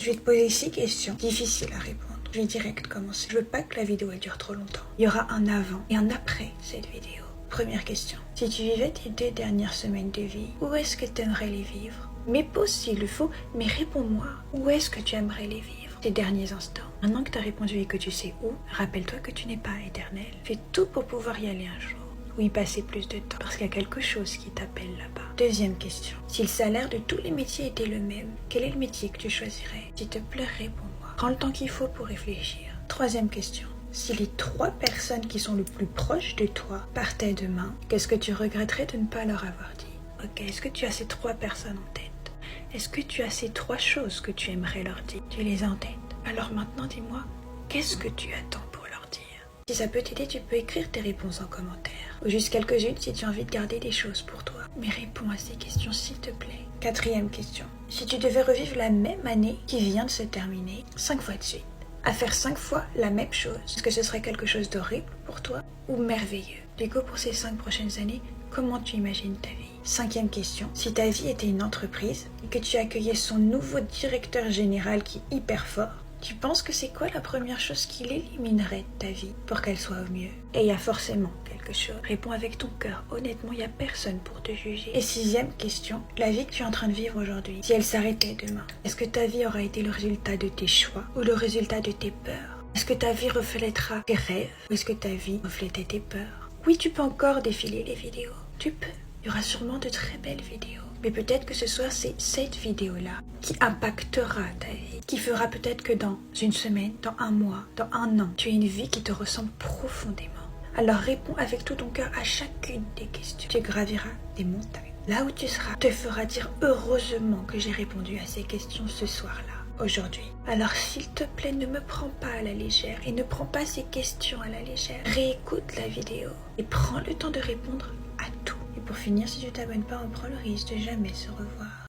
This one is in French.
Je vais te poser 6 questions difficiles à répondre. Je vais direct commencer. Je veux pas que la vidéo elle dure trop longtemps. Il y aura un avant et un après cette vidéo. Première question. Si tu vivais tes 2 dernières semaines de vie, où est-ce que tu aimerais les vivre? Mais pose s'il le faut, mais réponds-moi. Où est-ce que tu aimerais les vivre, tes derniers instants? Maintenant que tu as répondu et que tu sais où, rappelle-toi que tu n'es pas éternel. Fais tout pour pouvoir y aller un jour. Ou y passer plus de temps, parce qu'il y a quelque chose qui t'appelle là-bas. Deuxième question. Si le salaire de tous les métiers était le même, quel est le métier que tu choisirais? S'il te plaît, réponds-moi. Prends le temps qu'il faut pour réfléchir. Troisième question. Si les 3 personnes qui sont le plus proches de toi partaient demain, qu'est-ce que tu regretterais de ne pas leur avoir dit? Ok, est-ce que tu as ces 3 personnes en tête? Est-ce que tu as ces 3 choses que tu aimerais leur dire? Tu les as en tête? Alors maintenant, dis-moi, qu'est-ce que tu attends pour leur dire? Si ça peut t'aider, tu peux écrire tes réponses en commentaire. Ou juste quelques-unes si tu as envie de garder des choses pour toi. Mais réponds à ces questions s'il te plaît. Quatrième question. Si tu devais revivre la même année qui vient de se terminer, 5 fois de suite, à faire 5 fois la même chose, est-ce que ce serait quelque chose d'horrible pour toi ou merveilleux? Du coup, pour ces 5 prochaines années, comment tu imagines ta vie? Cinquième question. Si ta vie était une entreprise et que tu accueillais son nouveau directeur général qui est hyper fort, tu penses que c'est quoi la première chose qu'il éliminerait de ta vie pour qu'elle soit au mieux? Et il y a forcément quelque chose. Réponds avec ton cœur. Honnêtement, il n'y a personne pour te juger. Et sixième question. La vie que tu es en train de vivre aujourd'hui, si elle s'arrêtait demain, est-ce que ta vie aura été le résultat de tes choix ou le résultat de tes peurs? Est-ce que ta vie reflètera tes rêves ou est-ce que ta vie reflétait tes peurs? Oui, tu peux encore défiler les vidéos. Tu peux. Il y aura sûrement de très belles vidéos. Mais peut-être que ce soit cette vidéo-là qui impactera ta vie, qui fera peut-être que dans une semaine, dans un mois, dans un an, tu aies une vie qui te ressemble profondément. Alors réponds avec tout ton cœur à chacune des questions. Tu graviras des montagnes. Là où tu seras te fera dire heureusement que j'ai répondu à ces questions ce soir-là, aujourd'hui. Alors s'il te plaît, ne me prends pas à la légère et ne prends pas ces questions à la légère. Réécoute la vidéo et prends le temps de répondre à tout. Et pour finir, si tu t'abonnes pas, on prend le risque de jamais se revoir.